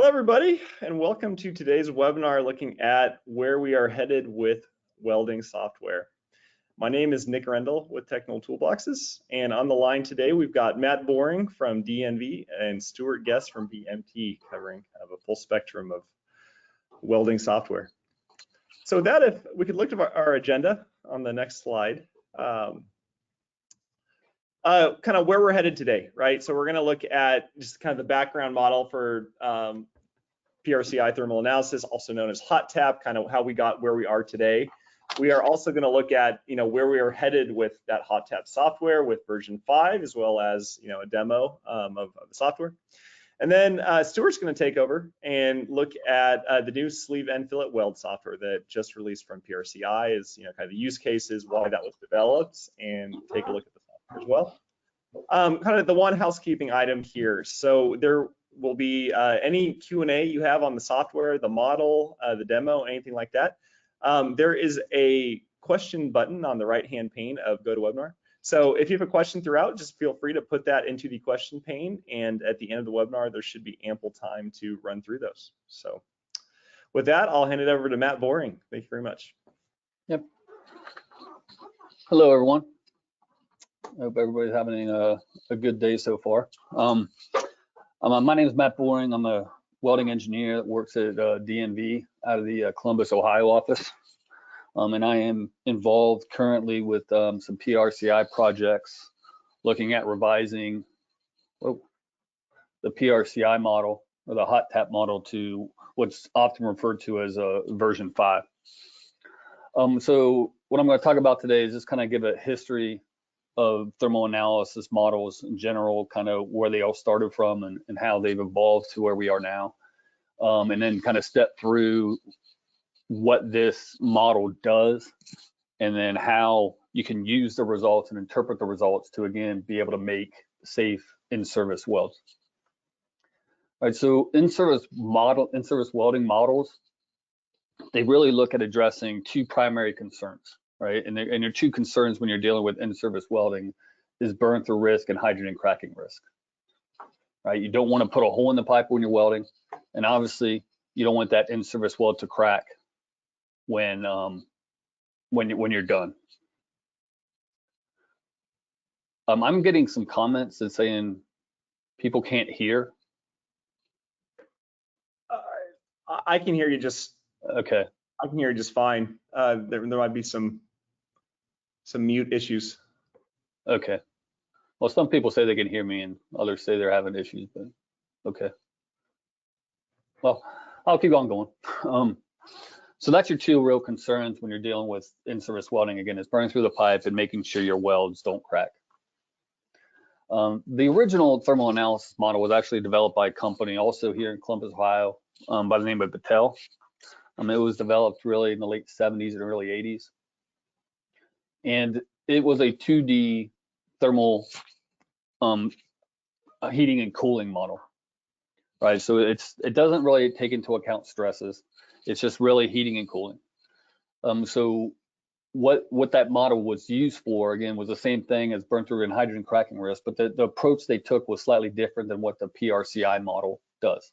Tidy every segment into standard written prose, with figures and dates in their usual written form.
Hello, everybody, and welcome to today's webinar looking at where we are headed with welding software. My name is Nick Rendell with Technical Toolboxes, and on the line today we've got Matt Boring from DNV and Stuart Guest from BMT covering kind of a full spectrum of welding software. So with that, if we could look at our agenda on the next slide. Kind of where we're headed today, right? So we're going to look at just kind of the background model for PRCI thermal analysis, also known as HotTap, kind of how we got where we are today. We are also going to look at, where we are headed with that HotTap software with version 5, as well as, a demo of the software. And then Stuart's going to take over and look at the new sleeve and fillet weld software that just released from PRCI, is kind of the use cases, why that was developed, and take a look at the software as well. Kind of the one housekeeping item here. So there will be any Q&A you have on the software, the model, the demo, anything like that. There is a question button on the right-hand pane of GoToWebinar. So if you have a question throughout, just feel free to put that into the question pane, and at the end of the webinar, there should be ample time to run through those. So with that, I'll hand it over to Matt Boring. Thank you very much. Yep. Hello, everyone. I hope everybody's having a good day so far. My name is Matt Boring. I'm a welding engineer that works at DNV out of the Columbus, Ohio office. And I am involved currently with some PRCI projects looking at revising the PRCI model, or the HotTap model, to what's often referred to as version 5. So what I'm going to talk about today is just kind of give a history of thermal analysis models in general, kind of where they all started from and how they've evolved to where we are now. And then kind of step through what this model does, and then how you can use the results and interpret the results to, again, be able to make safe in-service welds. All right, so in-service welding models, they really look at addressing two primary concerns, right? And your two concerns when you're dealing with in-service welding is burn-through risk and hydrogen cracking risk, right? You don't want to put a hole in the pipe when you're welding, and obviously you don't want that in-service weld to crack when you're done. I'm getting some comments that saying people can't hear. I can hear you just okay. I can hear you just fine. There might be some mute issues. Okay. Well, some people say they can hear me, and others say they're having issues. But okay. Well, I'll keep on going. So that's your two real concerns when you're dealing with in-service welding. Again, is burning through the pipe and making sure your welds don't crack. The original thermal analysis model was actually developed by a company also here in Columbus, Ohio, by the name of Battelle. It was developed really in the late 70s and early 80s. And it was a 2D thermal heating and cooling model, right? So it doesn't really take into account stresses. It's just really heating and cooling. So what that model was used for, again, was the same thing as burn through and hydrogen cracking risk, but the approach they took was slightly different than what the PRCI model does.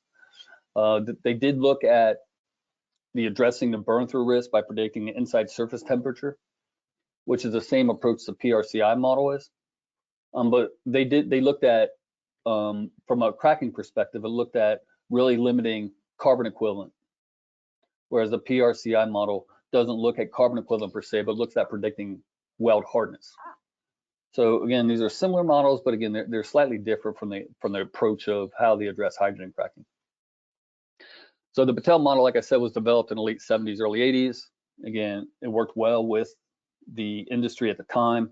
They did look at the addressing the burn through risk by predicting the inside surface temperature, which is the same approach the PRCI model is. But they looked at, from a cracking perspective, it looked at really limiting carbon equivalent, whereas the PRCI model doesn't look at carbon equivalent per se, but looks at predicting weld hardness. So again, these are similar models, but again, they're slightly different from the approach of how they address hydrogen cracking. So the Battelle model, like I said, was developed in the late 70s, early 80s. Again, it worked well with the industry at the time,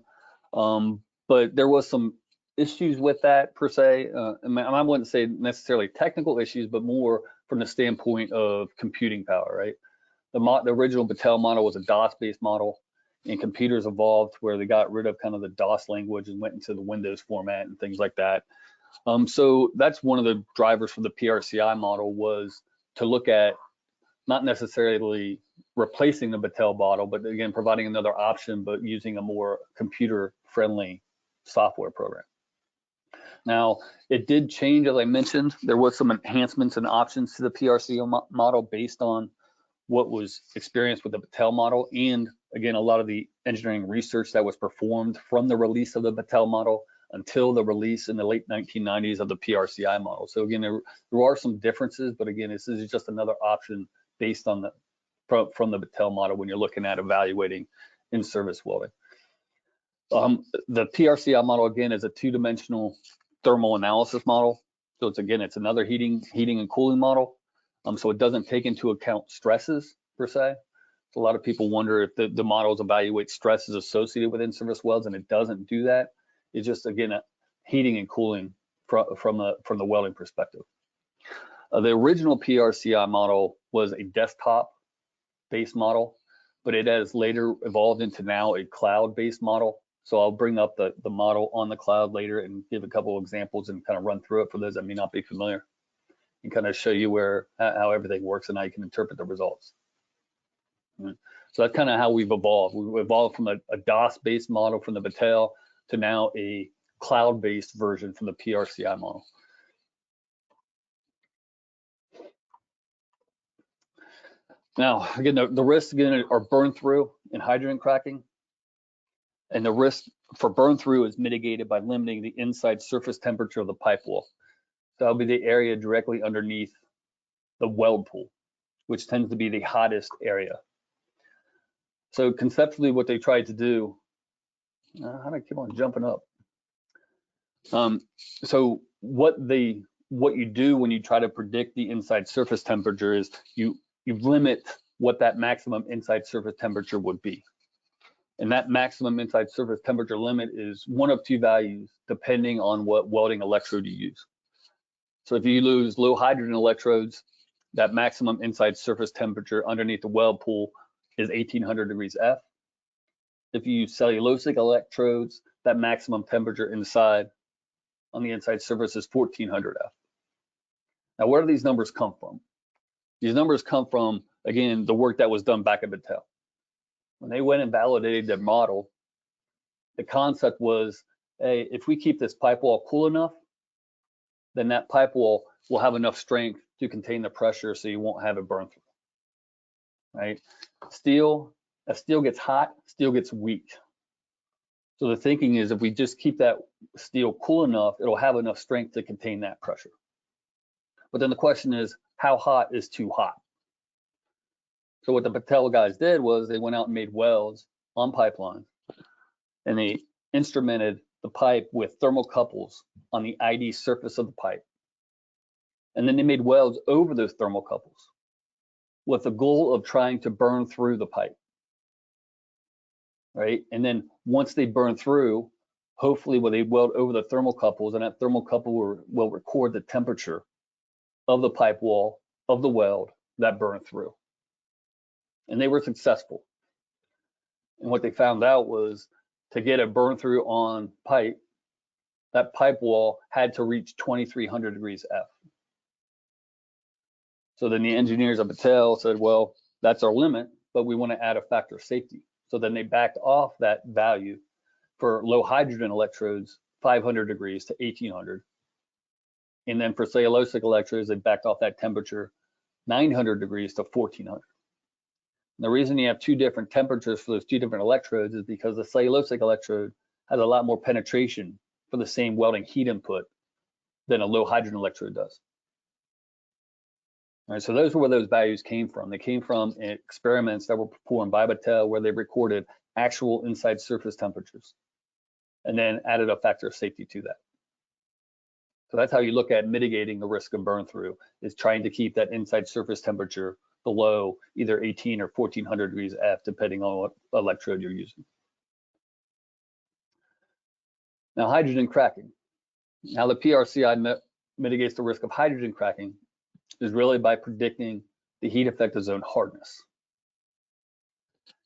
but there was some issues with that per se. I wouldn't say necessarily technical issues, but more from the standpoint of computing power, right? The original Battelle model was a DOS-based model, and computers evolved where they got rid of kind of the DOS language and went into the Windows format and things like that. So that's one of the drivers for the PRCI model, was to look at not necessarily replacing the Battelle model, but again, providing another option, but using a more computer-friendly software program. Now, it did change, as I mentioned. There was some enhancements and options to the PRCI model based on what was experienced with the Battelle model, and again, a lot of the engineering research that was performed from the release of the Battelle model until the release in the late 1990s of the PRCI model. So again, there are some differences, but again, this is just another option based on the from the Battelle model when you're looking at evaluating in-service welding. The PRCI model, again, is a two-dimensional thermal analysis model. So it's another heating and cooling model. So it doesn't take into account stresses per se. So a lot of people wonder if the models evaluate stresses associated with in-service welds, and it doesn't do that. It's just, again, heating and cooling from the welding perspective. The original PRCI model was a desktop-based model, but it has later evolved into now a cloud-based model. So I'll bring up the model on the cloud later and give a couple of examples and kind of run through it for those that may not be familiar, and kind of show you how everything works and how you can interpret the results. So that's kind of how we've evolved. We've evolved from a DOS-based model from the Battelle to now a cloud-based version from the PRCI model. Now, again, the risks again are burn through and hydrogen cracking. And the risk for burn through is mitigated by limiting the inside surface temperature of the pipe wall. So that'll be the area directly underneath the weld pool, which tends to be the hottest area. So conceptually, what they tried to do, how do I keep on jumping up? So what you do when you try to predict the inside surface temperature is you limit what that maximum inside surface temperature would be. And that maximum inside surface temperature limit is one of two values, depending on what welding electrode you use. So if you use low hydrogen electrodes, that maximum inside surface temperature underneath the weld pool is 1800 degrees F. If you use cellulosic electrodes, that maximum temperature inside on the inside surface is 1400 F. Now, where do these numbers come from? These numbers come from, again, the work that was done back at Battelle. When they went and validated their model, the concept was, hey, if we keep this pipe wall cool enough, then that pipe wall will have enough strength to contain the pressure so you won't have it burn through, right? As steel gets hot, steel gets weak. So the thinking is if we just keep that steel cool enough, it'll have enough strength to contain that pressure. But then the question is, how hot is too hot? So what the Battelle guys did was they went out and made welds on pipelines, and they instrumented the pipe with thermocouples on the ID surface of the pipe. And then they made welds over those thermocouples with the goal of trying to burn through the pipe, right? And then once they burn through, hopefully when they weld over the thermocouples, and that thermocouple will record the temperature of the pipe wall of the weld that burned through. And they were successful. And what they found out was to get a burn through on pipe, that pipe wall had to reach 2300 degrees F. So then the engineers at Battelle said, well, that's our limit, but we want to add a factor of safety. So then they backed off that value for low hydrogen electrodes, 500 degrees to 1800. And then for cellulosic electrodes, they backed off that temperature, 900 degrees to 1400. The reason you have two different temperatures for those two different electrodes is because the cellulosic electrode has a lot more penetration for the same welding heat input than a low hydrogen electrode does. All right, so those are where those values came from. They came from experiments that were performed by Battelle where they recorded actual inside surface temperatures and then added a factor of safety to that. So that's how you look at mitigating the risk of burn through, is trying to keep that inside surface temperature below either 18 or 1400 degrees F, depending on what electrode you're using. Now, hydrogen cracking. Now, the PRCI mitigates the risk of hydrogen cracking is really by predicting the heat effective zone hardness.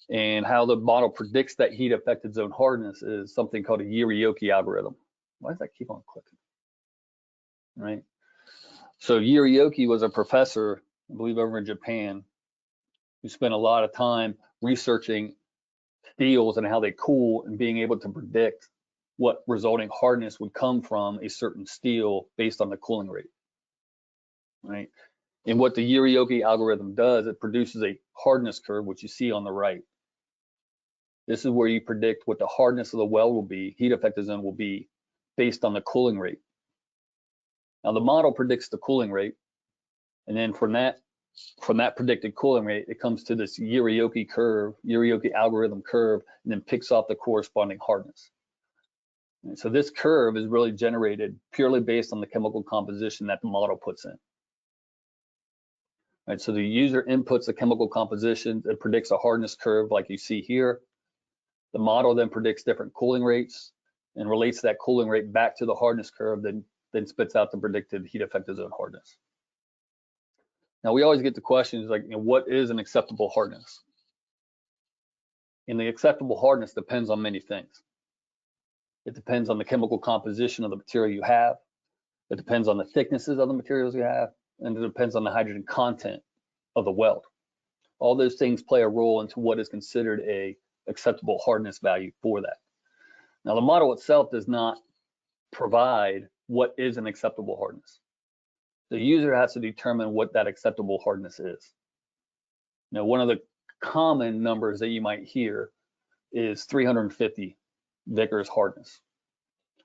And how the model predicts that heat effective zone hardness is something called a Yurioki algorithm. Why does that keep on clicking? Right? So Yurioki was a professor, I believe over in Japan, who spent a lot of time researching steels and how they cool and being able to predict what resulting hardness would come from a certain steel based on the cooling rate, right? And what the Yurioki algorithm does, it produces a hardness curve, which you see on the right. This is where you predict what the hardness of the weld will be, heat effective zone will be, based on the cooling rate. Now the model predicts the cooling rate, and then from that predicted cooling rate, it comes to this Yurioki curve, Yurioki algorithm curve, and then picks off the corresponding hardness. And so this curve is really generated purely based on the chemical composition that the model puts in. Right, so the user inputs the chemical composition, it predicts a hardness curve like you see here. The model then predicts different cooling rates and relates that cooling rate back to the hardness curve, then spits out the predicted heat effective zone hardness. Now we always get the questions like, what is an acceptable hardness? And the acceptable hardness depends on many things. It depends on the chemical composition of the material you have. It depends on the thicknesses of the materials you have, and it depends on the hydrogen content of the weld. All those things play a role into what is considered a acceptable hardness value for that. Now the model itself does not provide what is an acceptable hardness. The user has to determine what that acceptable hardness is. Now, one of the common numbers that you might hear is 350 Vickers hardness.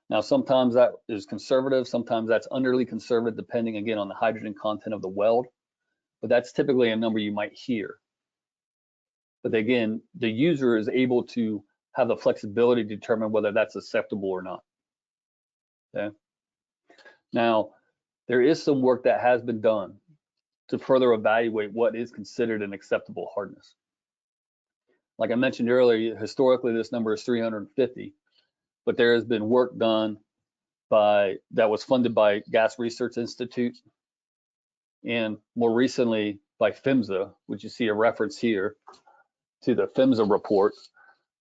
Now, sometimes that is conservative, sometimes that's underly conservative, depending again on the hydrogen content of the weld, but that's typically a number you might hear. But again, the user is able to have the flexibility to determine whether that's acceptable or not. Okay. Now, there is some work that has been done to further evaluate what is considered an acceptable hardness. Like I mentioned earlier, historically this number is 350, but there has been work done that was funded by Gas Research Institute and more recently by PHMSA, which you see a reference here to the PHMSA report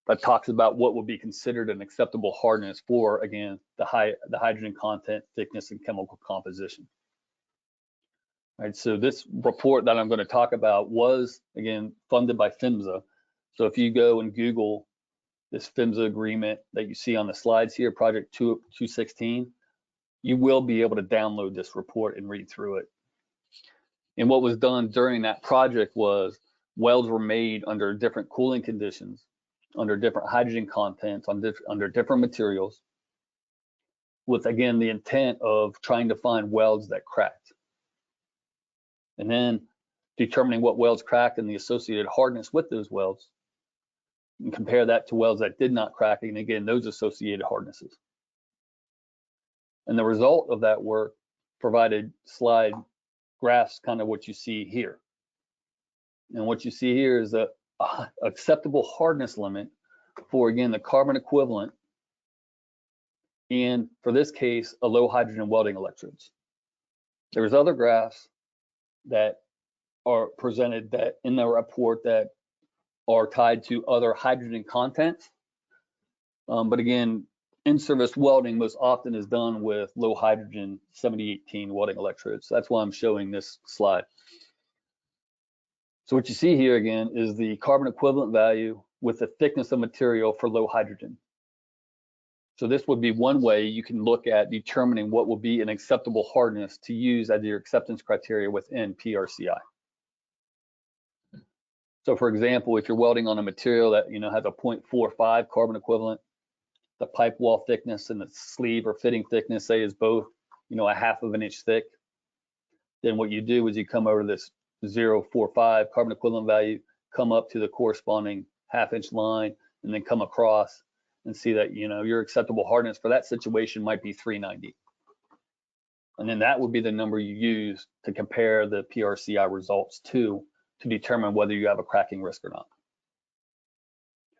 that talks about what would be considered an acceptable hardness for, again, the hydrogen content, thickness, and chemical composition. Right, so this report that I'm going to talk about was, again, funded by PHMSA. So if you go and Google this PHMSA agreement that you see on the slides here, Project 216, you will be able to download this report and read through it. And what was done during that project was welds were made under different cooling conditions, under different hydrogen contents, under different materials, with, again, the intent of trying to find welds that cracked. And then determining what welds cracked and the associated hardness with those welds, and compare that to welds that did not crack, and again, those associated hardnesses. And the result of that work provided slide graphs, kind of what you see here. And what you see here is a acceptable hardness limit for, again, the carbon equivalent, and for this case, a low hydrogen welding electrodes. There's other graphs that are presented that in the report that are tied to other hydrogen contents. But again, in-service welding most often is done with low hydrogen 7018 welding electrodes. That's why I'm showing this slide. So what you see here again is the carbon equivalent value with the thickness of material for low hydrogen. So this would be one way you can look at determining what will be an acceptable hardness to use as your acceptance criteria within PRCI. So for example, if you're welding on a material that has a 0.45 carbon equivalent, the pipe wall thickness and the sleeve or fitting thickness, say, is both a 1/2 of an inch thick, then what you do is you come over this 0.45 carbon equivalent value, come up to the corresponding 1/2 inch line, and then come across and see that your acceptable hardness for that situation might be 390. And then that would be the number you use to compare the PRCI results to determine whether you have a cracking risk or not.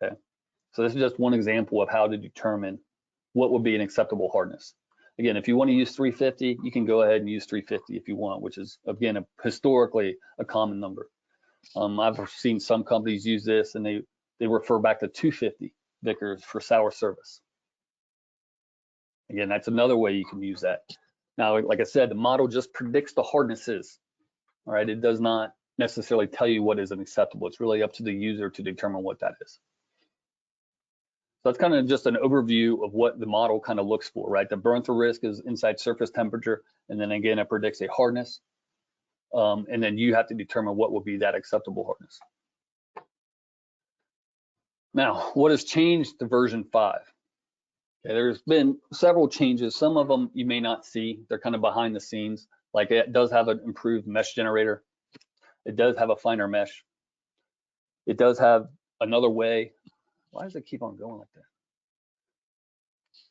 Okay, so this is just one example of how to determine what would be an acceptable hardness. Again, if you want to use 350, you can go ahead and use 350 if you want, which is, again, historically a common number. I've seen some companies use this and they refer back to 250 Vickers for sour service. Again, that's another way you can use that. Now, like I said, the model just predicts the hardnesses. All right, it does not necessarily tell you what is an acceptable. It's really up to the user to determine what that is. So that's kind of just an overview of what the model kind of looks for, right? The burn-through risk is inside surface temperature, and then again, it predicts a hardness, and then you have to determine what will be that acceptable hardness. Now, what has changed to version 5? Okay, there's been several changes. Some of them you may not see. They're kind of behind the scenes. Like it does have an improved mesh generator. It does have a finer mesh. It does have another way. Why does it keep on going like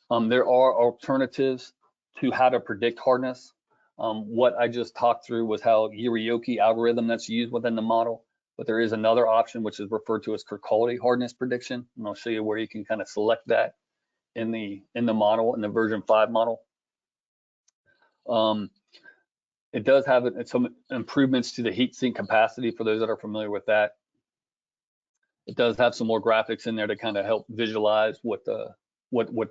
that? There are alternatives to how to predict hardness. What I just talked through was how Yurioki algorithm that's used within the model, but there is another option which is referred to as Kirkcaldy hardness prediction, and I'll show you where you can kind of select that in the model, in the version 5 model. It does have some improvements to the heat sink capacity for those that are familiar with that. It does have some more graphics in there to kind of help visualize what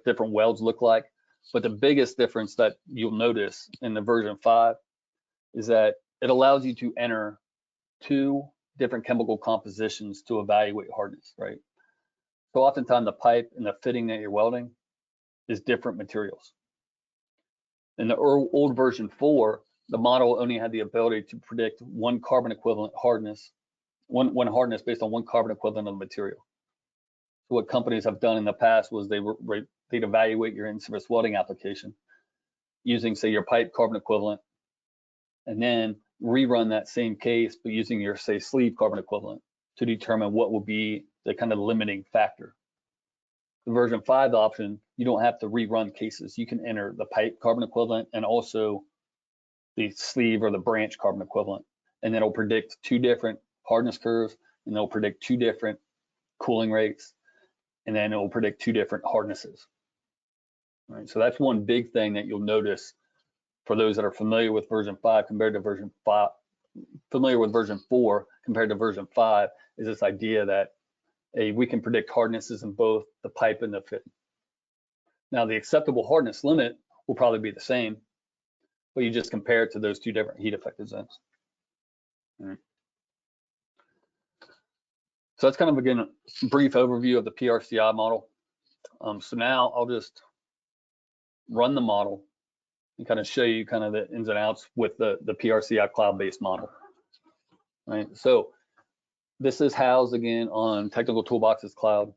different welds look like. But the biggest difference that you'll notice in the version 5 is that it allows you to enter 2 different chemical compositions to evaluate hardness, right? So oftentimes the pipe and the fitting that you're welding is different materials. In the old version 4, the model only had the ability to predict one carbon equivalent hardness, one hardness based on one carbon equivalent of the material. So what companies have done in the past was they'd evaluate your in-service welding application using, say, your pipe carbon equivalent, and then rerun that same case, but using your, say, sleeve carbon equivalent to determine what will be the kind of limiting factor. The version 5 option, you don't have to rerun cases. You can enter the pipe carbon equivalent and also the sleeve or the branch carbon equivalent, and then it'll predict 2 different hardness curves, and it'll predict 2 different cooling rates, and then it will predict 2 different hardnesses. All right, so that's one big thing that you'll notice for those that are familiar with version 5 compared to version 5, familiar with version 4 compared to version 5, is this idea that we can predict hardnesses in both the pipe and the fitting. Now, the acceptable hardness limit will probably be the same, but you just compare it to those 2 different heat affected zones. All right. So that's kind of, again, a brief overview of the PRCI model. So now I'll just run the model and kind of show you kind of the ins and outs with the PRCI cloud-based model. Right. So this is housed again on Technical Toolboxes Cloud.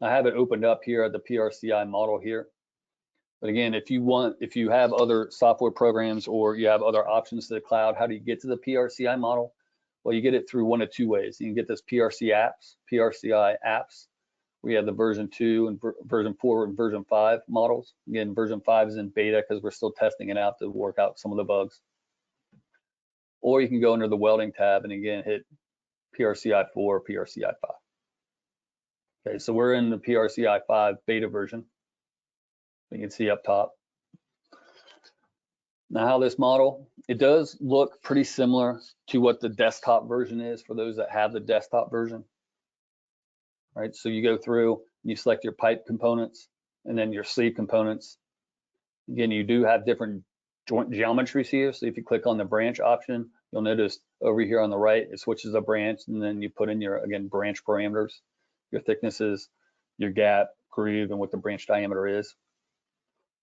I have it opened up here at the PRCI model here. But again, if you have other software programs or you have other options to the cloud, how do you get to the PRCI model? Well, you get it through one of 2 ways. You can get this PRCI apps. We have the version 2 and version 4 and version 5 models. Again, version 5 is in beta because we're still testing it out to work out some of the bugs. Or you can go under the welding tab and again hit PRCI 4 or PRCI 5. Okay, so we're in the PRCI 5 beta version. You can see up top. Now how this model, it does look pretty similar to what the desktop version is for those that have the desktop version. Right, so you go through, you select your pipe components and then your sleeve components. Again, you do have different joint geometries here. So if you click on the branch option, you'll notice over here on the right, it switches a branch and then you put in your, again, branch parameters, your thicknesses, your gap, groove, and what the branch diameter is.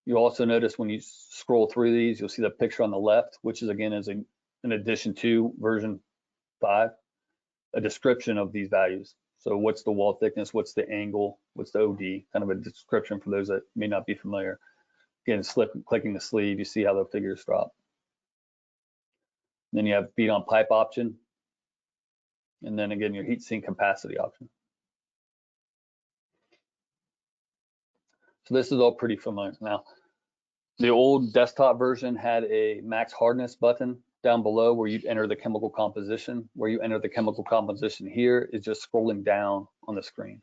You also notice when you scroll through these, you'll see the picture on the left, which is again is in addition to version 5, a description of these values. So what's the wall thickness, what's the angle, what's the OD, kind of a description for those that may not be familiar. Again, clicking the sleeve, you see how the figures drop. Then you have bead on pipe option. And then again, your heat sink capacity option. So this is all pretty familiar. Now, the old desktop version had a max hardness button down below where you'd enter the chemical composition. Where you enter the chemical composition here is just scrolling down on the screen.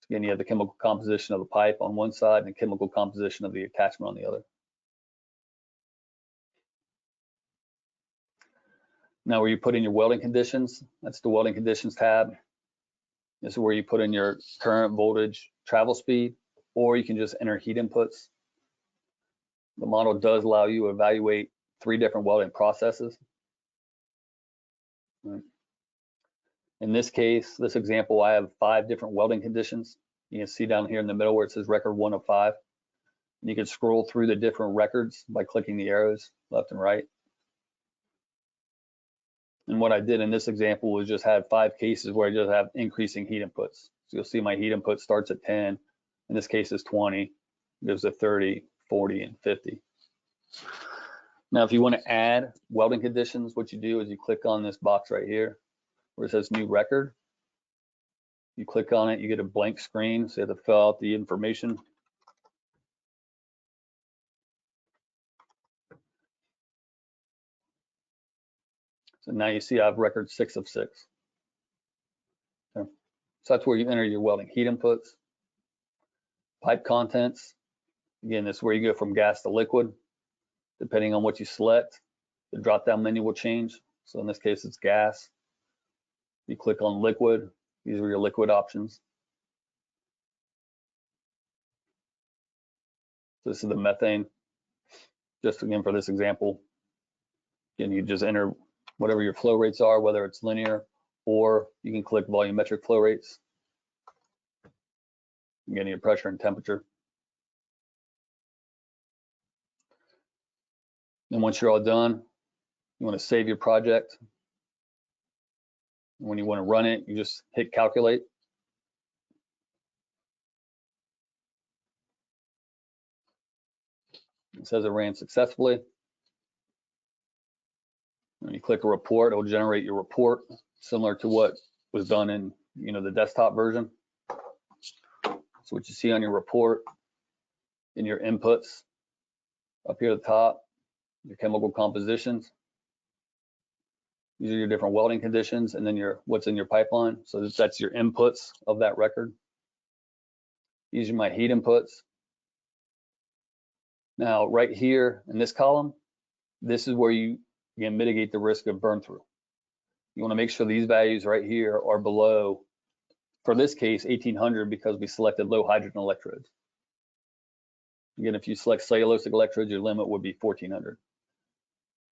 So again, you have the chemical composition of the pipe on one side and the chemical composition of the attachment on the other. Now where you put in your welding conditions, that's the welding conditions tab. This is where you put in your current, voltage, travel speed, or you can just enter heat inputs. The model does allow you to evaluate 3 different welding processes. Right. In this case, this example, I have 5 different welding conditions. You can see down here in the middle where it says record 1 of 5. You can scroll through the different records by clicking the arrows left and right. And what I did in this example was just have 5 cases where I just have increasing heat inputs. So you'll see my heat input starts at 10. In this case is 20, goes to 30, 40, and 50. Now, if you want to add welding conditions, what you do is you click on this box right here where it says new record. You click on it, you get a blank screen, so you have to fill out the information. So now you see I have record 6 of 6. Okay. So that's where you enter your welding heat inputs. Pipe contents, again, this is where you go from gas to liquid. Depending on what you select, the drop-down menu will change. So in this case, it's gas. You click on liquid, these are your liquid options. So this is the methane. Just again, for this example, again, you just enter whatever your flow rates are, whether it's linear, or you can click volumetric flow rates. Again, your pressure and temperature. And once you're all done, you want to save your project. When you want to run it, you just hit calculate. It says it ran successfully. When you click a report, it will generate your report similar to what was done in the desktop version. So what you see on your report in your inputs up here at the top, your chemical compositions. These are your different welding conditions, and then what's in your pipeline. So that's your inputs of that record. These are my heat inputs. Now, right here in this column, this is where you can mitigate the risk of burn through. You want to make sure these values right here are below, for this case, 1800, because we selected low hydrogen electrodes. Again, if you select cellulosic electrodes, your limit would be 1400.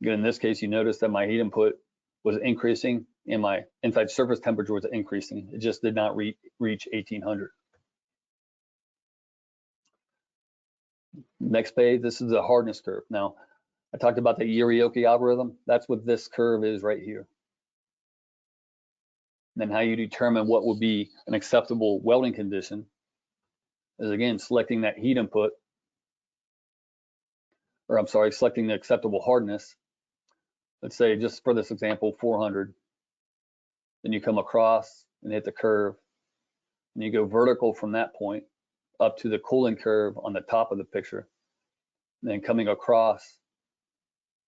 Again, in this case, you notice that my heat input was increasing and my inside surface temperature was increasing. It just did not reach 1800. Next page, this is the hardness curve. Now, I talked about the Irioki algorithm. That's what this curve is right here. And then how you determine what would be an acceptable welding condition is, again, selecting that heat input, or I'm sorry, selecting the acceptable hardness. Let's say, just for this example, 400. Then you come across and hit the curve, and you go vertical from that point up to the cooling curve on the top of the picture, and then coming across,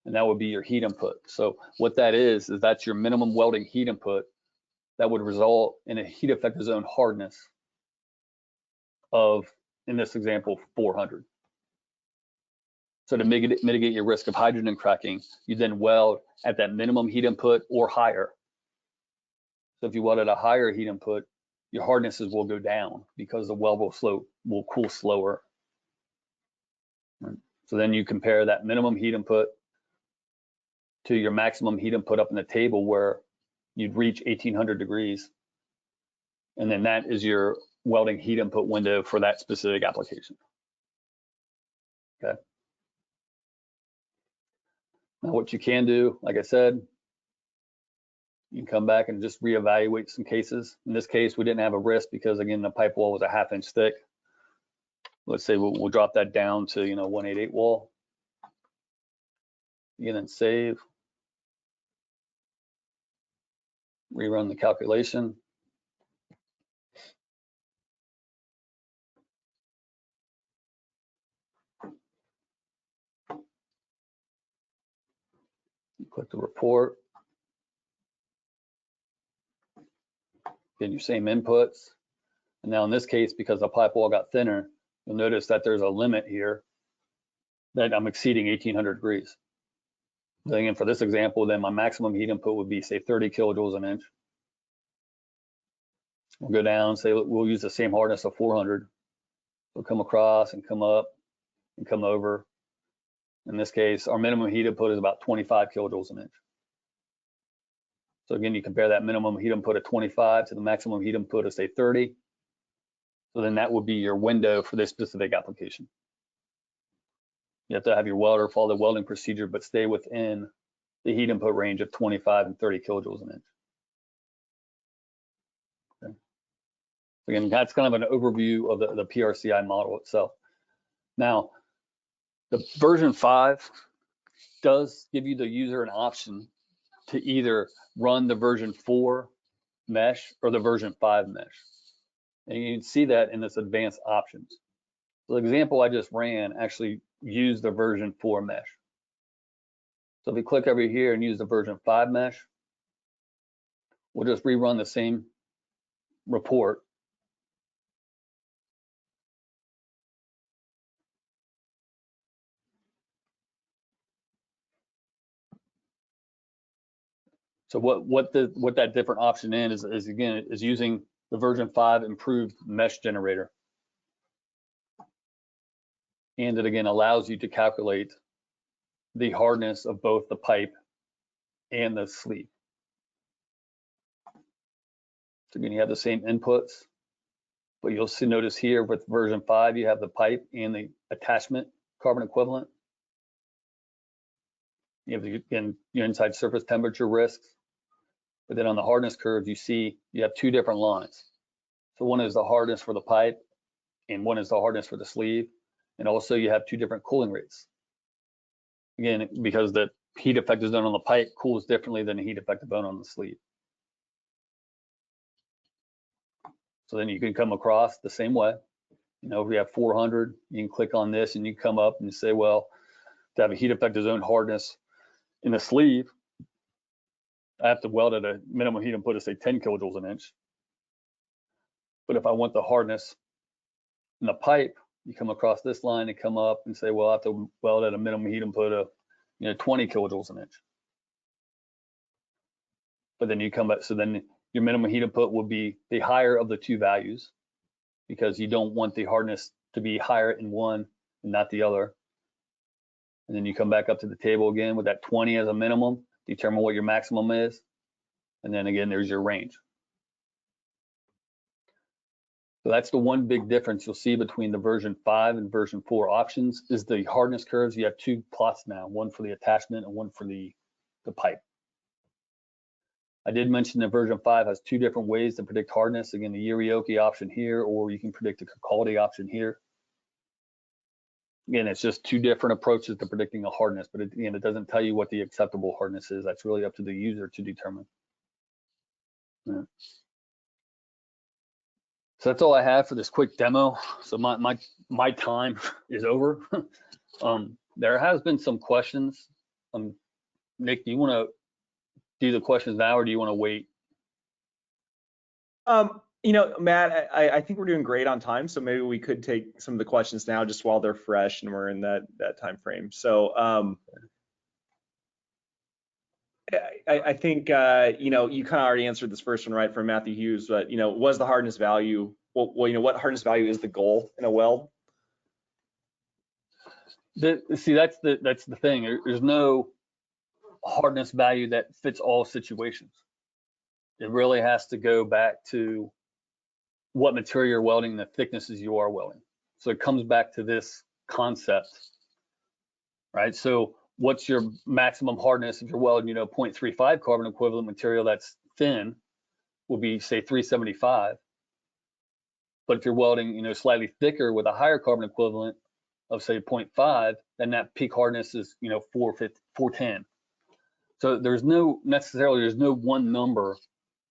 and that would be your heat input. So what that is that's your minimum welding heat input that would result in a heat effector zone hardness of, in this example, 400. So to mitigate your risk of hydrogen cracking, you then weld at that minimum heat input or higher. So if you weld at a higher heat input, your hardnesses will go down because the weld will cool slower. So then you compare that minimum heat input to your maximum heat input up in the table where you'd reach 1800 degrees. And then that is your welding heat input window for that specific application. Okay. Now what you can do, like I said, you can come back and just reevaluate some cases. In this case, we didn't have a risk because, again, the pipe wall was a 1/2 inch thick. Let's say we'll drop that down to 188 wall. You then save, rerun the calculation. You click the report. Get your same inputs. And now in this case, because the pipe wall got thinner, you'll notice that there's a limit here that I'm exceeding 1800 degrees. Then again, for this example, then my maximum heat input would be, say, 30 kilojoules an inch. We'll go down, say we'll use the same hardness of 400. We'll come across and come up and come over. In this case, our minimum heat input is about 25 kilojoules an inch. So again, you compare that minimum heat input of 25 to the maximum heat input of say 30. So then that would be your window for this specific application. You have to have your welder follow the welding procedure, but stay within the heat input range of 25 and 30 kilojoules an inch. Okay. Again, that's kind of an overview of the PRCI model itself. Now, the version 5 does give you the user an option to either run the version 4 mesh or the version 5 mesh. And you can see that in this advanced options. So the example I just ran actually used the version 4 mesh. So if we click over here and use the version 5 mesh, we'll just rerun the same report. So what that different option is again is using the version 5 improved mesh generator. And it again allows you to calculate the hardness of both the pipe and the sleeve. So again, you have the same inputs, but you'll see, notice here with version 5, you have the pipe and the attachment carbon equivalent. You have again your inside surface temperature risks, but then on the hardness curve, you see you have two different lines. So one is the hardness for the pipe, and one is the hardness for the sleeve, and also you have two different cooling rates. Again, because the heat effective zone on the pipe cools differently than the heat effective zone on the sleeve. So then you can come across the same way. You know, if we have 400, you can click on this and you come up and say, well, to have a heat effective zone hardness in the sleeve, I have to weld at a minimum heat input of say 10 kilojoules an inch. But if I want the hardness in the pipe, you come across this line and come up and say, well, I have to weld at a minimum heat input of 20 kilojoules an inch. But then you come back, so then your minimum heat input will be the higher of the two values, because you don't want the hardness to be higher in one and not the other. And then you come back up to the table again with that 20 as a minimum, determine what your maximum is. And then again, there's your range. So that's the one big difference you'll see between the version 5 and version 4 options is the hardness curves. You have two plots now, one for the attachment and one for the pipe. I did mention that version 5 has two different ways to predict hardness. Again, the Yurioki option here, or you can predict the quality option here. Again, it's just two different approaches to predicting a hardness, but again, it doesn't tell you what the acceptable hardness is. That's really up to the user to determine. Yeah. So that's all I have for this quick demo. So my time is over. There has been some questions. Nick, do you want to do the questions now, or do you want to wait? Matt, I think we're doing great on time, so maybe we could take some of the questions now just while they're fresh and we're in that time frame. So I think you kind of already answered this first one, right, from Matthew Hughes, but was the hardness value, well, what hardness value is the goal in a weld? See, that's the thing. There's no hardness value that fits all situations. It really has to go back to what material you're welding and the thicknesses you are welding. So it comes back to this concept, right? So what's your maximum hardness if you're welding, 0.35 carbon equivalent material that's thin will be, say, 375. But if you're welding, slightly thicker with a higher carbon equivalent of, say, 0.5, then that peak hardness is, 410. So there's no one number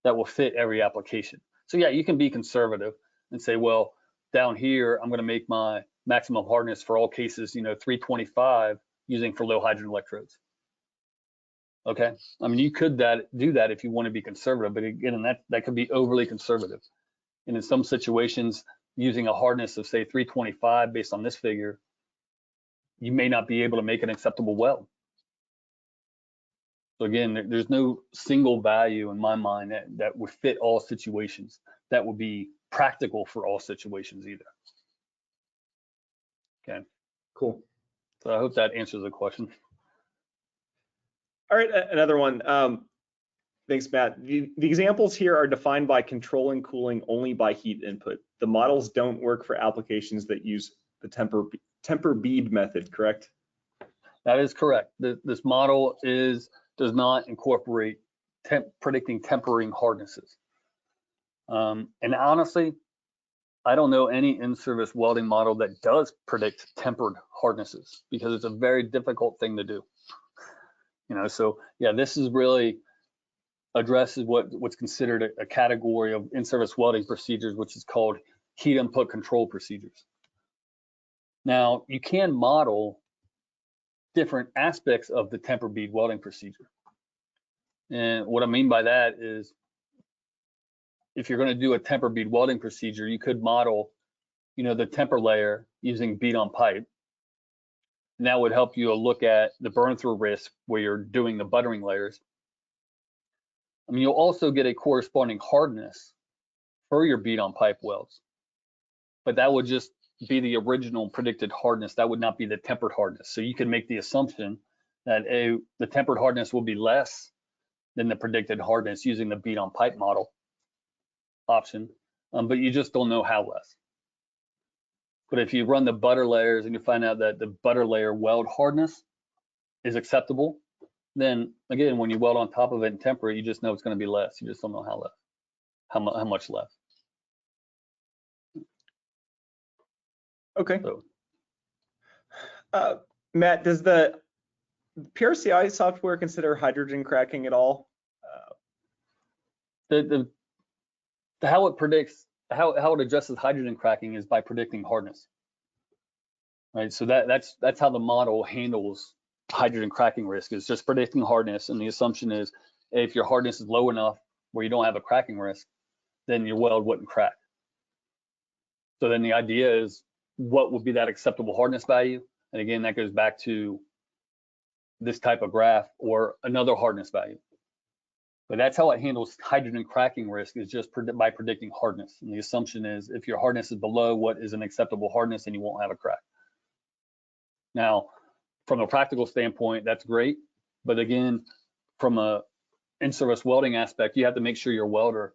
that will fit every application. So yeah, you can be conservative and say, well, down here, I'm going to make my maximum hardness for all cases, 325 using for low hydrogen electrodes. Okay, I mean, you could do that if you want to be conservative, but again, that could be overly conservative. And in some situations, using a hardness of say 325 based on this figure, you may not be able to make an acceptable weld. So again, there's no single value in my mind that would fit all situations, that would be practical for all situations either. Okay, cool. So I hope that answers the question. All right, another one. Thanks, Matt. The examples here are defined by controlling cooling only by heat input. The models don't work for applications that use the temper bead method, correct? That is correct. This model does not incorporate predicting tempering hardnesses. And honestly, I don't know any in-service welding model that does predict tempered hardnesses, because it's a very difficult thing to do. So yeah, this is really addresses what's considered a category of in-service welding procedures, which is called heat input control procedures. Now, you can model different aspects of the temper bead welding procedure. And what I mean by that is, if you're going to do a temper bead welding procedure, you could model, the temper layer using bead on pipe. And that would help you look at the burn through risk where you're doing the buttering layers. I mean, you'll also get a corresponding hardness for your bead on pipe welds, but that would just be the original predicted hardness. That would not be the tempered hardness. So you can make the assumption that the tempered hardness will be less than the predicted hardness using the bead on pipe model option, but you just don't know how less. But if you run the butter layers and you find out that the butter layer weld hardness is acceptable, then again, when you weld on top of it and temper it, you just know it's going to be less. You just don't know how much less. Okay. So, Matt, does the PRCI software consider hydrogen cracking at all? How it predicts, how it adjusts hydrogen cracking is by predicting hardness, right? So that's how the model handles hydrogen cracking risk, is just predicting hardness, and the assumption is if your hardness is low enough where you don't have a cracking risk, then your weld wouldn't crack. So then the idea is, what would be that acceptable hardness value? And again, that goes back to this type of graph or another hardness value. But that's how it handles hydrogen cracking risk, is just by predicting hardness. And the assumption is if your hardness is below what is an acceptable hardness, then you won't have a crack. Now, from a practical standpoint, that's great. But again, from a in-service welding aspect, you have to make sure your welder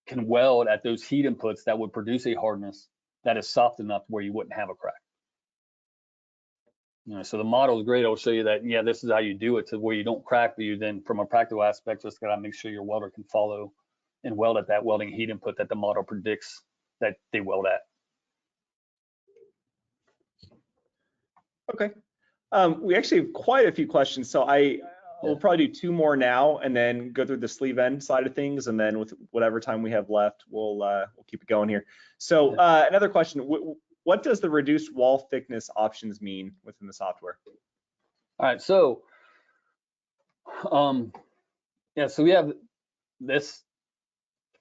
can weld at those heat inputs that would produce a hardness that is soft enough where you wouldn't have a crack. So the model is great. It'll show you that, yeah, this is how you do it to where you don't crack, but you then, from a practical aspect, just gotta make sure your welder can follow and weld at that welding heat input that the model predicts that they weld at. Okay. We actually have quite a few questions, so we'll probably do two more now and then go through the sleeve end side of things, and then with whatever time we have left, we'll keep it going here. So another question, what does the reduced wall thickness options mean within the software? All right, so so we have this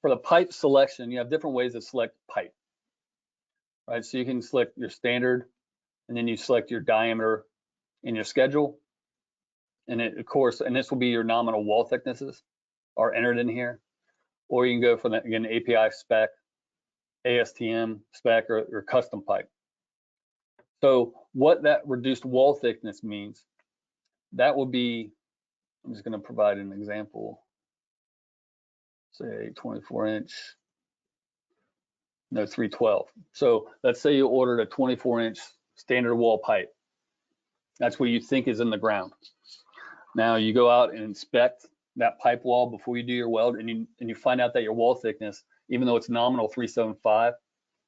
for the pipe selection. You have different ways to select pipe, right? So you can select your standard, and then you select your diameter in your schedule, and of course, and this will be your nominal wall thicknesses are entered in here, or you can go for the, again, API spec, ASTM spec, or custom pipe. So what that reduced wall thickness means, that will be, I'm just going to provide an example, say 24-inch, no, 312. So let's say you ordered a 24-inch standard wall pipe. That's what you think is in the ground. Now you go out and inspect that pipe wall before you do your weld, and you find out that your wall thickness, even though it's nominal 375,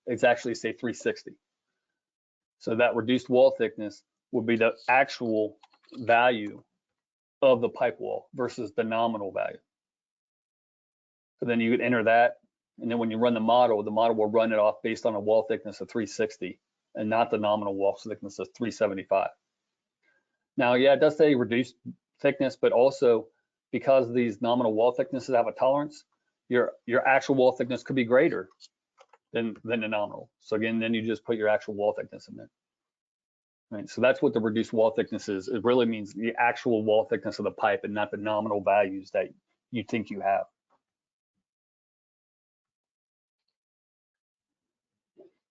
it's actually, say, 360. So that reduced wall thickness would be the actual value of the pipe wall versus the nominal value. So then you would enter that, and then when you run the model will run it off based on a wall thickness of 360 and not the nominal wall thickness of 375. Now, yeah, it does say reduced thickness, but also because these nominal wall thicknesses have a tolerance, your actual wall thickness could be greater than the nominal. So again, then you just put your actual wall thickness in there. Right, so that's what the reduced wall thickness is. It really means the actual wall thickness of the pipe and not the nominal values that you think you have.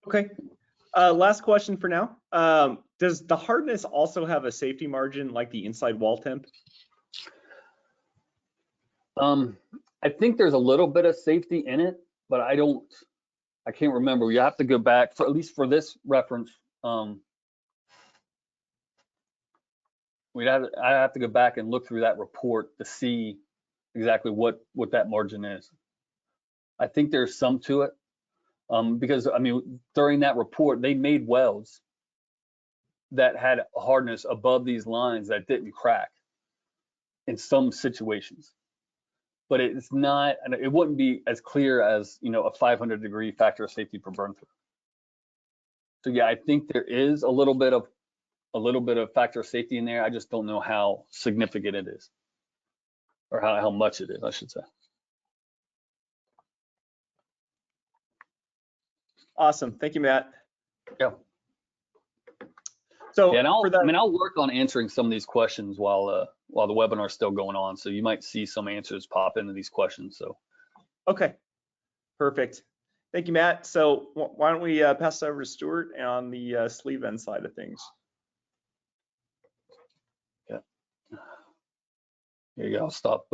Okay, last question for now. Does the hardness also have a safety margin like the inside wall temp? I think there's a little bit of safety in it, but I can't remember. You have to go back for, at least for this reference. I have to go back and look through that report to see exactly what that margin is. I think there's some to it, because I mean, during that report, they made welds that had a hardness above these lines that didn't crack in some situations. But it's not, and it wouldn't be as clear as, you know, a 500-degree factor of safety per burn through. So yeah, I think there is a little bit of factor of safety in there. I just don't know how significant it is, or how much it is, I should say. Awesome, thank you, Matt. Yeah. So yeah, and for I'll work on answering some of these questions while the webinar is still going on. So you might see some answers pop into these questions. So. Okay, perfect. Thank you, Matt. So why don't we pass it over to Stuart on the sleeve end side of things. Yeah. Here you go. Stop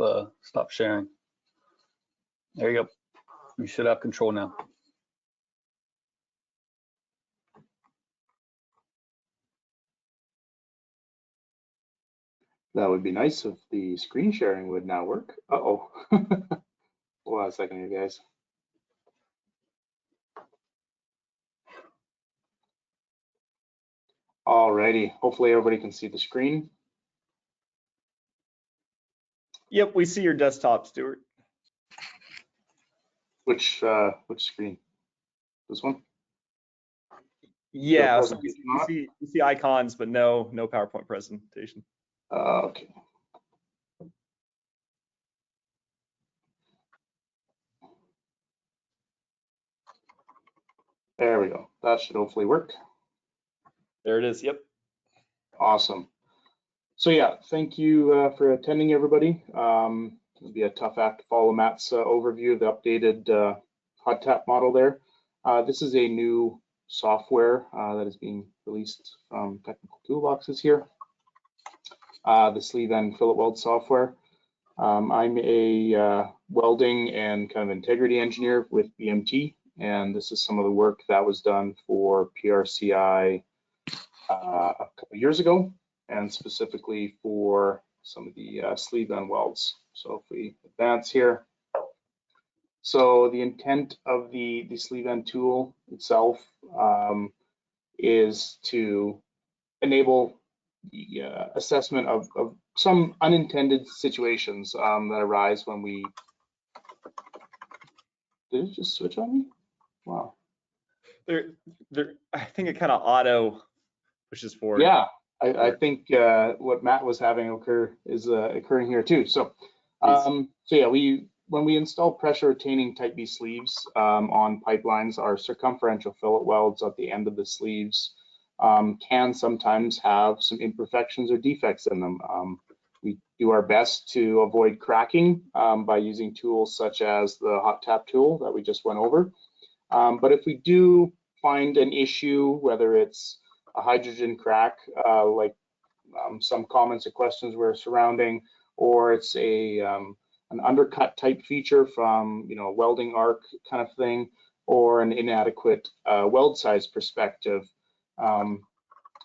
sharing. There you go. You should have control now. That would be nice if the screen sharing would now work. Uh-oh. Hold on a second here, guys. Alrighty, hopefully everybody can see the screen. Yep, we see your desktop, Stuart. Which screen? This one? Yeah, so we see icons, but no PowerPoint presentation. Okay. There we go. That should hopefully work. There it is. Yep. Awesome. So yeah, thank you for attending, everybody. It'll be a tough act to follow Matt's overview of the updated HotTap model there. This is a new software that is being released from Technical Toolboxes here. The sleeve end fillet weld software. I'm a welding and kind of integrity engineer with BMT, and this is some of the work that was done for PRCI a couple years ago, and specifically for some of the sleeve end welds. So if we advance here, so the intent of the sleeve end tool itself is to enable the assessment of some unintended situations that arise when we. Did it just switch on me? Wow. I think it kind of auto pushes forward. Yeah, I think what Matt was having occur is occurring here too. So, yeah, when we install pressure retaining type B sleeves on pipelines, our circumferential fillet welds at the end of the sleeves can sometimes have some imperfections or defects in them. We do our best to avoid cracking by using tools such as the HotTap tool that we just went over. But if we do find an issue, whether it's a hydrogen crack, like some comments or questions were surrounding, or it's an undercut type feature from, you know, a welding arc kind of thing, or an inadequate weld size perspective,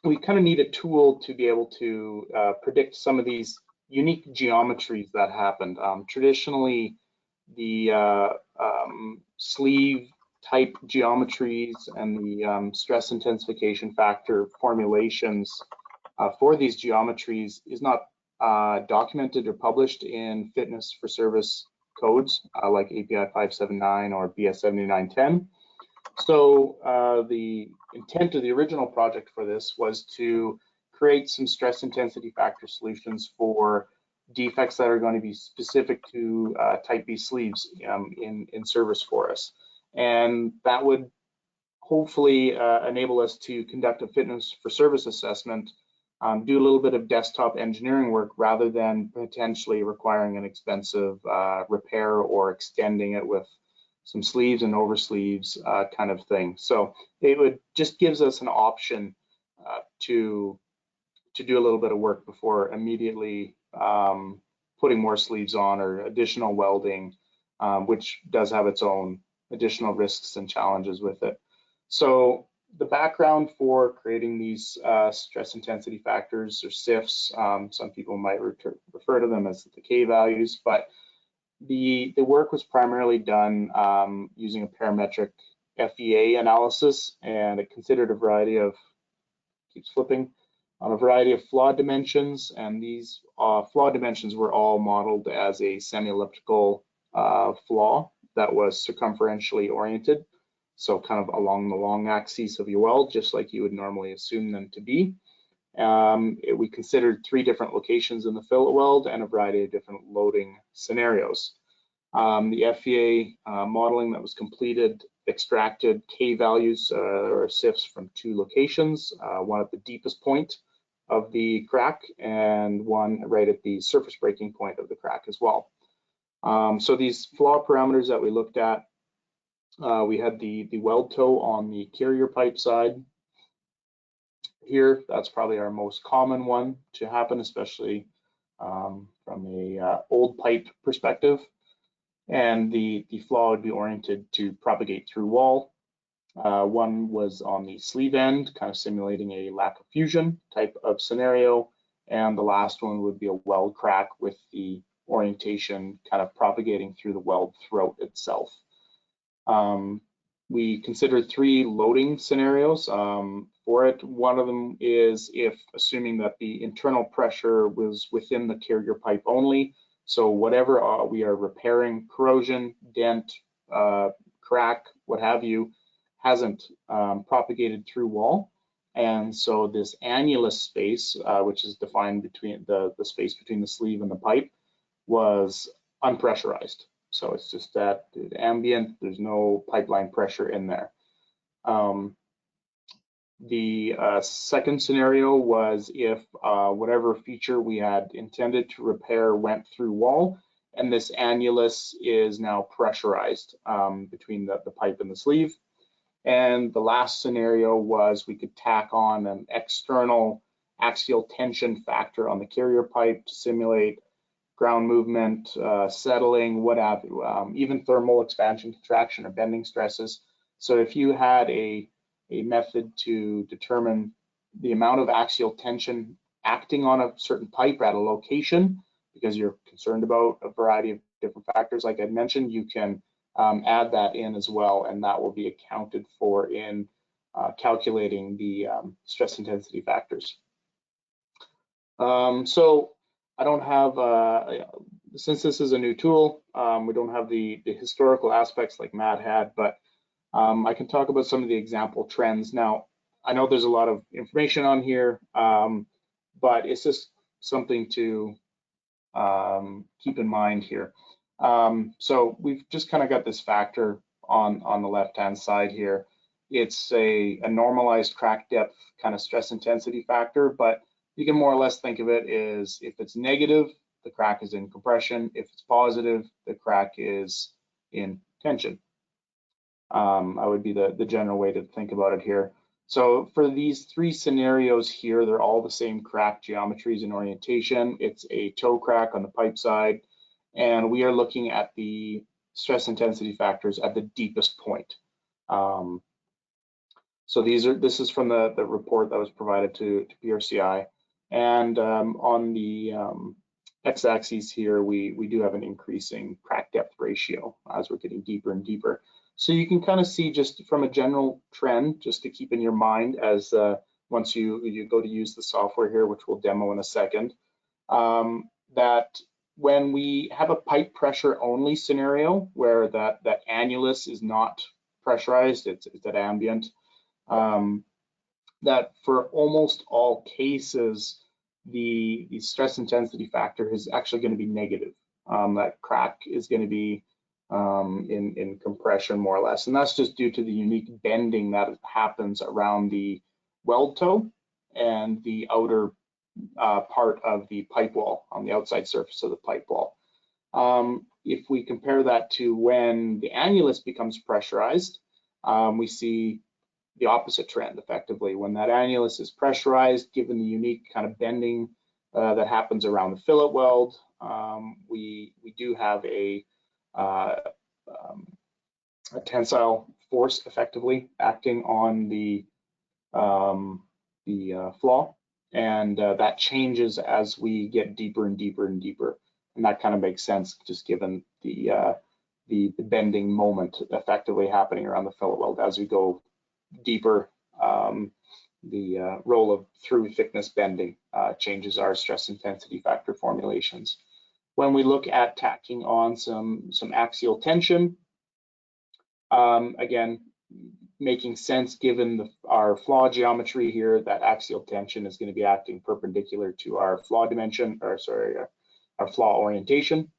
we kind of need a tool to be able to predict some of these unique geometries that happened. Traditionally, the sleeve type geometries and the stress intensification factor formulations for these geometries is not documented or published in fitness for service codes like API 579 or BS 7910. So the intent of the original project for this was to create some stress intensity factor solutions for defects that are going to be specific to type B sleeves in service for us. And that would hopefully enable us to conduct a fitness for service assessment, do a little bit of desktop engineering work rather than potentially requiring an expensive repair or extending it with some sleeves and over sleeves kind of thing. So it would just gives us an option to do a little bit of work before immediately putting more sleeves on or additional welding, which does have its own additional risks and challenges with it. So the background for creating these stress intensity factors or SIFs, some people might refer to them as the K values, but the work was primarily done using a parametric FEA analysis, and it considered a variety of, keeps flipping, on a variety of flaw dimensions, and these flaw dimensions were all modeled as a semi-elliptical flaw that was circumferentially oriented, so kind of along the long axis of your weld, just like you would normally assume them to be. We considered 3 different locations in the fillet weld and a variety of different loading scenarios. The FEA modeling that was completed extracted K values or SIFs from 2 locations, one at the deepest point of the crack and one right at the surface breaking point of the crack as well. So these flaw parameters that we looked at, we had the weld toe on the carrier pipe side. Here, that's probably our most common one to happen, especially from a old pipe perspective. And the flaw would be oriented to propagate through wall. One was on the sleeve end, kind of simulating a lack of fusion type of scenario. And the last one would be a weld crack with the orientation kind of propagating through the weld throat itself. We considered 3 loading scenarios for it. One of them is if assuming that the internal pressure was within the carrier pipe only. So whatever we are repairing, corrosion, dent, crack, what have you, hasn't propagated through wall. And so this annulus space, which is defined between the space between the sleeve and the pipe, was unpressurized. So it's just that ambient, there's no pipeline pressure in there. The second scenario was if whatever feature we had intended to repair went through wall, and this annulus is now pressurized between the pipe and the sleeve. And the last scenario was we could tack on an external axial tension factor on the carrier pipe to simulate ground movement, settling, what have you, even thermal expansion, contraction, or bending stresses. So if you had a method to determine the amount of axial tension acting on a certain pipe at a location, because you're concerned about a variety of different factors, like I mentioned, you can add that in as well, and that will be accounted for in calculating the stress intensity factors. So I don't have, since this is a new tool, we don't have the historical aspects like Matt had, but I can talk about some of the example trends. Now, I know there's a lot of information on here, but it's just something to keep in mind here. So we've just kind of got this factor on the left-hand side here. It's a normalized crack depth kind of stress intensity factor, but you can more or less think of it as if it's negative, the crack is in compression. If it's positive, the crack is in tension. I would be the general way to think about it here. So for these 3 scenarios here, they're all the same crack geometries and orientation. It's a toe crack on the pipe side, and we are looking at the stress intensity factors at the deepest point. So this is from the report that was provided to PRCI. And on the x-axis here, we do have an increasing crack depth ratio as we're getting deeper and deeper. So you can kind of see just from a general trend, just to keep in your mind as once you go to use the software here, which we'll demo in a second, that when we have a pipe pressure only scenario where that annulus is not pressurized, it's at ambient, that for almost all cases, the stress intensity factor is actually going to be negative. That crack is going to be in compression more or less, and that's just due to the unique bending that happens around the weld toe and the outer part of the pipe wall on the outside surface of the pipe wall. If we compare that to when the annulus becomes pressurized, we see the opposite trend effectively. When that annulus is pressurized, given the unique kind of bending that happens around the fillet weld. We do have a tensile force effectively acting on the flaw, and that changes as we get deeper and deeper and deeper, and that kind of makes sense just given the bending moment effectively happening around the fillet weld as we go deeper. The role of through thickness bending changes our stress intensity factor formulations. When we look at tacking on some axial tension, again, making sense given our flaw geometry here, that axial tension is going to be acting perpendicular to our flaw dimension, or sorry, our flaw orientation.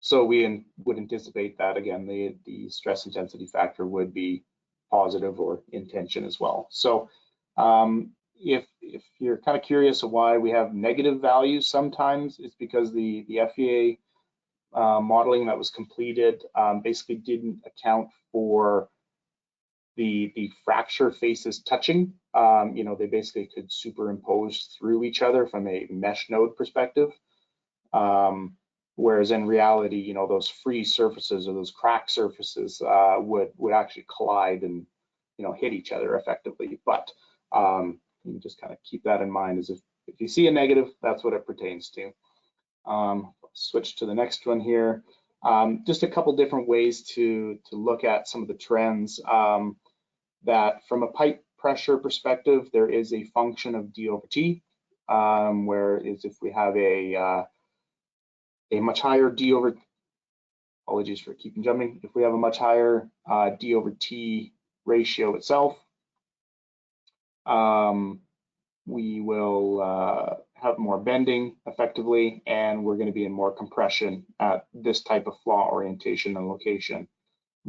So we would anticipate that, again, the stress intensity factor would be positive or in tension as well. So if you're kind of curious of why we have negative values sometimes, it's because the FEA modeling that was completed basically didn't account for the fracture faces touching. You know, they basically could superimpose through each other from a mesh node perspective. Whereas in reality, you know, those free surfaces or those crack surfaces would actually collide and, you know, hit each other effectively. But you just kind of keep that in mind, as if you see a negative, that's what it pertains to. Switch to the next one here. Just a couple different ways to look at some of the trends. That from a pipe pressure perspective, there is a function of D over T, whereas if we have a much higher D over, apologies for keeping jumping, if we have a much higher D over T ratio itself, we will have more bending effectively, and we're going to be in more compression at this type of flaw orientation and location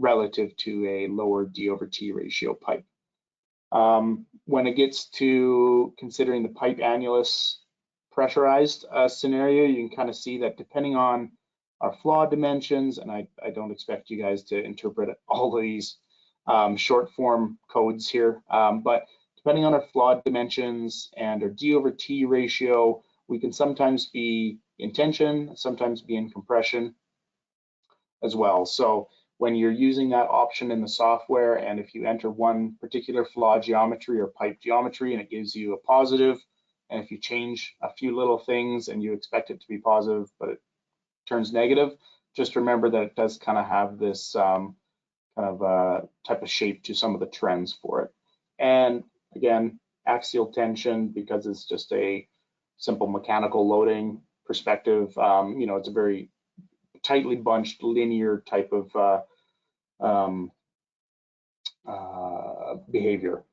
relative to a lower D over T ratio pipe. When it gets to considering the pipe annulus pressurized scenario, you can kind of see that depending on our flaw dimensions, and I don't expect you guys to interpret all of these short form codes here, but depending on our flaw dimensions and our D over T ratio, we can sometimes be in tension, sometimes be in compression as well. So when you're using that option in the software, and if you enter one particular flaw geometry or pipe geometry and it gives you a positive, and if you change a few little things and you expect it to be positive, but it turns negative, just remember that it does kind of have this kind of type of shape to some of the trends for it. And again, axial tension, because it's just a simple mechanical loading perspective, you know, it's a very tightly bunched linear type of behavior.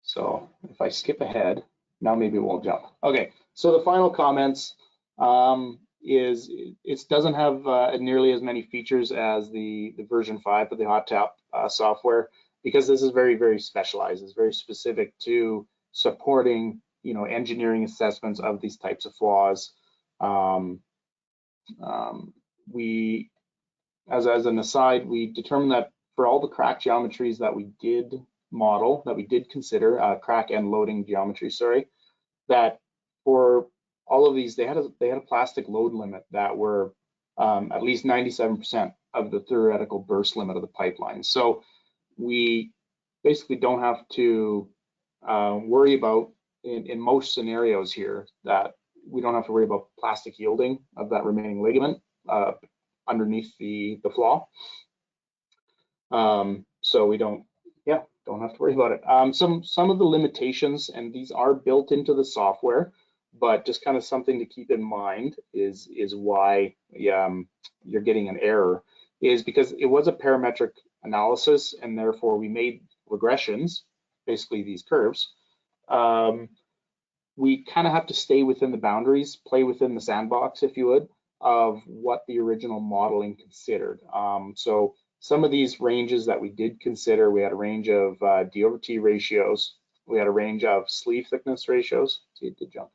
So if I skip ahead, now maybe we'll jump. Okay, so the final comments is it doesn't have nearly as many features as the version 5 of the HotTap software, because this is very, very specialized. It's very specific to supporting, you know, engineering assessments of these types of flaws. We, as an aside, we determined that for all the crack geometries that we did model, that we did consider, crack and loading geometry, sorry, that for all of these, they had a plastic load limit that were at least 97% of the theoretical burst limit of the pipeline. So we basically don't have to worry about, in most scenarios here, that we don't have to worry about plastic yielding of that remaining ligament underneath the flaw. So we don't have to worry about it. Some of the limitations, and these are built into the software, but just kind of something to keep in mind is why you're getting an error, is because it was a parametric analysis, and therefore we made regressions, basically these curves. We kind of have to stay within the boundaries, play within the sandbox, if you would, of what the original modeling considered. So some of these ranges that we did consider, we had a range of D over T ratios, we had a range of sleeve thickness ratios. See, it did jump.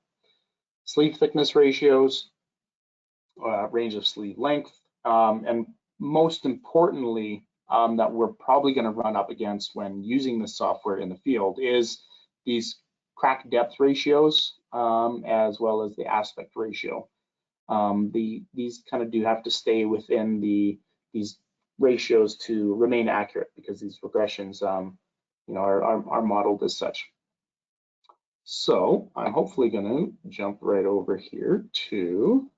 Sleeve thickness ratios, range of sleeve length, and most importantly, that we're probably going to run up against when using this software in the field is these crack depth ratios as well as the aspect ratio. These kind of do have to stay within these ratios to remain accurate, because these regressions are modeled as such. So I'm hopefully going to jump right over here to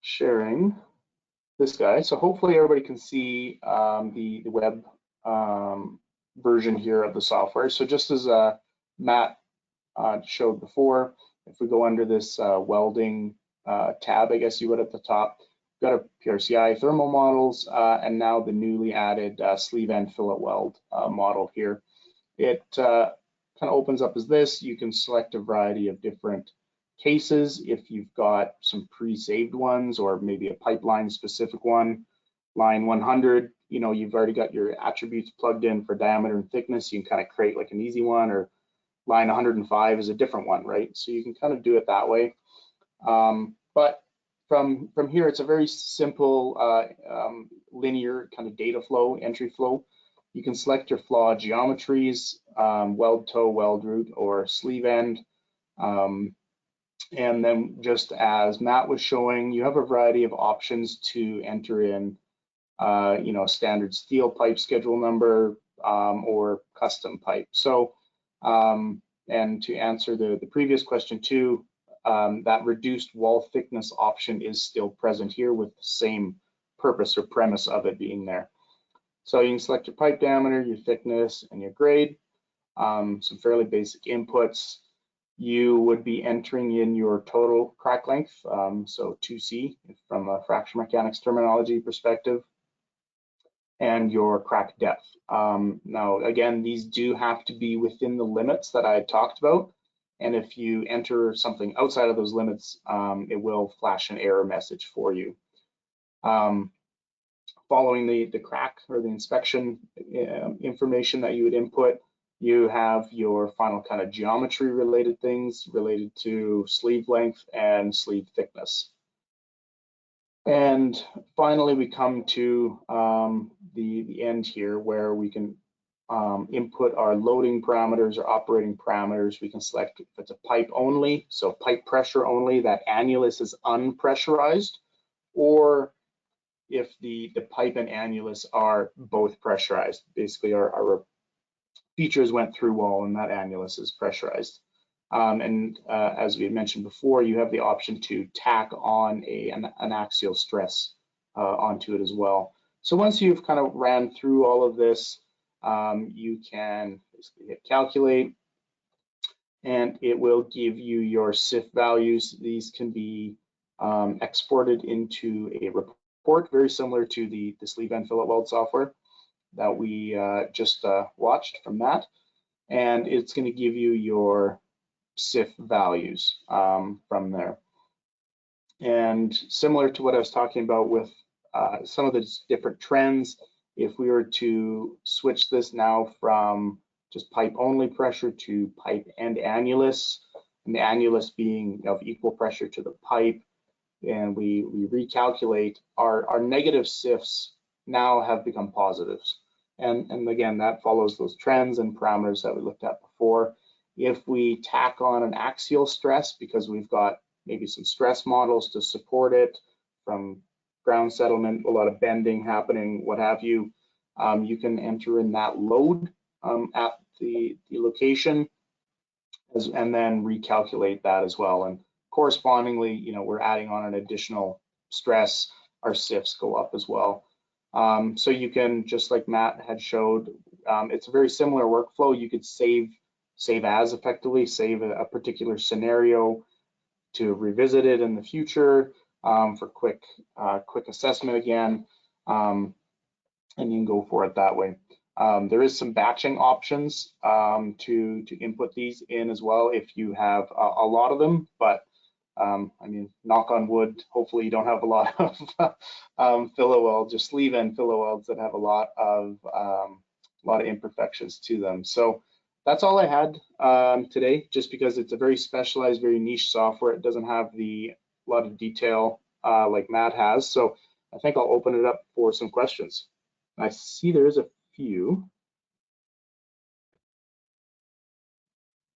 sharing this guy. So hopefully everybody can see the web version here of the software. So just as Matt showed before, if we go under this welding tab, I guess you would at the top, we've got a PRCI thermal models, and now the newly added sleeve end fillet weld model here. It kind of opens up as this. You can select a variety of different cases if you've got some pre-saved ones, or maybe a pipeline specific one. Line 100, you've already got your attributes plugged in for diameter and thickness. You can kind of create like an easy one, or line 105 is a different one, right? So you can kind of do it that way. But from here, it's a very simple linear kind of data flow, entry flow. You can select your flaw geometries, weld toe, weld root, or sleeve end. And then, just as Matt was showing, you have a variety of options to enter in, standard steel pipe schedule number, or custom pipe. So, and to answer the previous question too, that reduced wall thickness option is still present here, with the same purpose or premise of it being there. So you can select your pipe diameter, your thickness, and your grade, some fairly basic inputs. You would be entering in your total crack length, so 2C from a fracture mechanics terminology perspective, and your crack depth. Now, again, these do have to be within the limits that I had talked about, and if you enter something outside of those limits, it will flash an error message for you. Following the crack or the inspection information that you would input, you have your final kind of geometry related things related to sleeve length and sleeve thickness. And finally, we come to the end here, where we can input our loading parameters or operating parameters. We can select if it's a pipe only, so pipe pressure only, that annulus is unpressurized, or if the pipe and annulus are both pressurized. Basically, our features went through wall and that annulus is pressurized. As we had mentioned before, you have the option to tack on an axial stress onto it as well. So once you've kind of ran through all of this, you can basically hit calculate, and it will give you your SIF values. These can be exported into a report, very similar to the sleeve end fillet weld software that we just watched from that. And it's going to give you your SIF values from there. And similar to what I was talking about with some of the different trends, if we were to switch this now from just pipe only pressure to pipe and annulus, and the annulus being of equal pressure to the pipe, and we recalculate, our negative SIFs now have become positives. And again, that follows those trends and parameters that we looked at before. If we tack on an axial stress, because we've got maybe some stress models to support it, from ground settlement, a lot of bending happening, what have you, you can enter in that load at the location, and then recalculate that as well. And correspondingly, we're adding on an additional stress, our SIFs go up as well. So you can, just like Matt had showed, it's a very similar workflow. You could save as effectively, save a particular scenario to revisit it in the future for quick assessment again, and you can go for it that way. There is some batching options to input these in as well if you have a lot of them, but I mean, knock on wood, hopefully you don't have a lot of fillet welds or sleeve end fillet welds that have a lot of imperfections to them. So that's all I had today, just because it's a very specialized, very niche software. It doesn't have a lot of detail like Matt has. So I think I'll open it up for some questions. I see there's a few.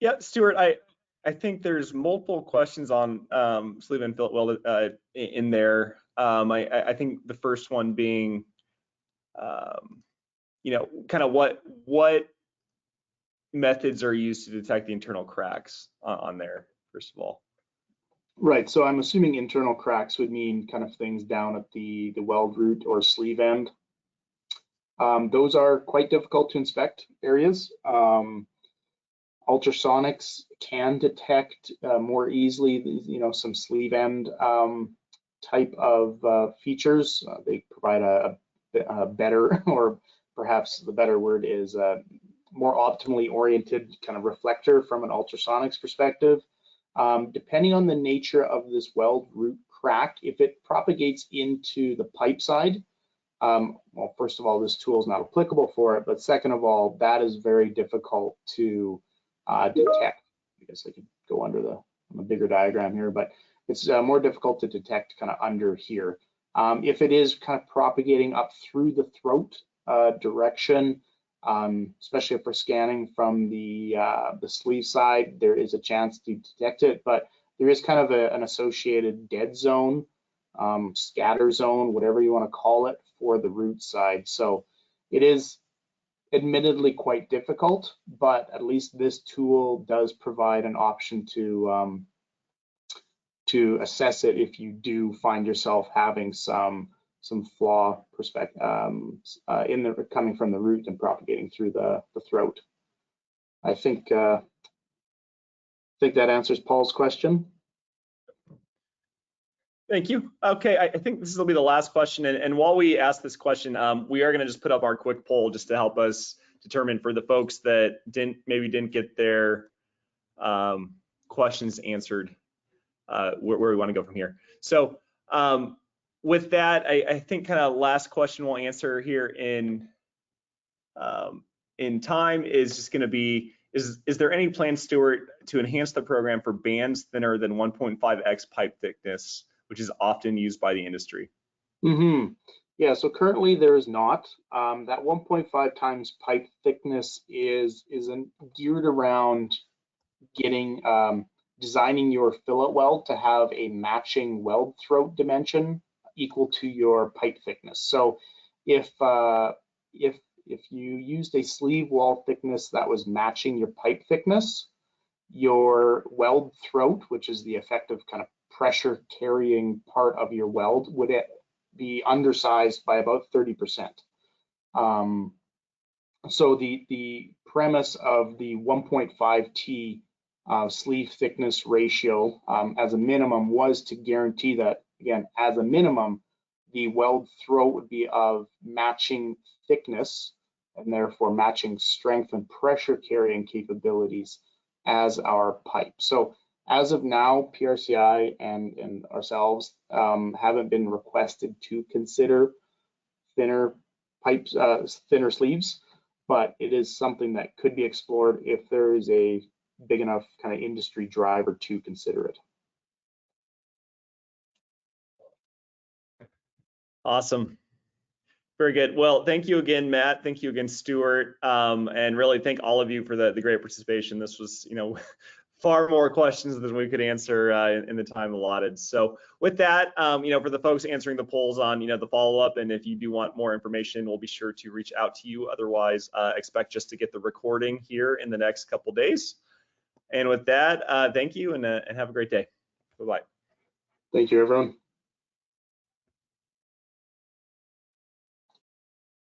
Yeah, Stuart, I think there's multiple questions on sleeve and fillet weld in there. I think the first one being, kind of what methods are used to detect the internal cracks on there, first of all. Right, so I'm assuming internal cracks would mean kind of things down at the weld root or sleeve end. Those are quite difficult to inspect areas. Ultrasonics can detect more easily, some sleeve end type of features. They provide a better, or perhaps the better word is more optimally oriented kind of reflector from an ultrasonics perspective. Depending on the nature of this weld root crack, if it propagates into the pipe side, well, first of all, this tool is not applicable for it, but second of all, that is very difficult to detect. I guess I could go under on a bigger diagram here, but it's more difficult to detect kind of under here. If it is kind of propagating up through the throat direction, especially if we're scanning from the sleeve side, there is a chance to detect it, but there is kind of an associated dead zone, scatter zone, whatever you want to call it, for the root side. So it is admittedly quite difficult, but at least this tool does provide an option to assess it if you do find yourself having some flaw perspective coming from the root and propagating through the throat. I think that answers Paul's question. Thank you. Okay, I think this will be the last question. And while we ask this question, we are going to just put up our quick poll just to help us determine for the folks that maybe didn't get their questions answered, where we want to go from here. So with that, I think kind of last question we'll answer here in time is just going to be, is there any plan, Stuart, to enhance the program for bands thinner than 1.5x pipe thickness, which is often used by the industry? Yeah, so currently there is not. That 1.5 times pipe thickness is geared around getting designing your fillet weld to have a matching weld throat dimension equal to your pipe thickness. So if you used a sleeve wall thickness that was matching your pipe thickness, your weld throat, which is the effective kind of pressure carrying part of your weld, would be undersized by about 30%. So the premise of the 1.5T sleeve thickness ratio as a minimum was to guarantee that, again, as a minimum, the weld throat would be of matching thickness and therefore matching strength and pressure carrying capabilities as our pipe. So as of now, PRCI and ourselves haven't been requested to consider thinner pipes, thinner sleeves, but it is something that could be explored if there is a big enough kind of industry driver to consider it. Awesome. Very good. Well, thank you again, Matt. Thank you again, Stuart. And really thank all of you for the great participation. This was, far more questions than we could answer in the time allotted. So with that, for the folks answering the polls on, the follow-up, and if you do want more information, we'll be sure to reach out to you. Otherwise, expect just to get the recording here in the next couple days. And with that, thank you and have a great day. Bye-bye. Thank you, everyone.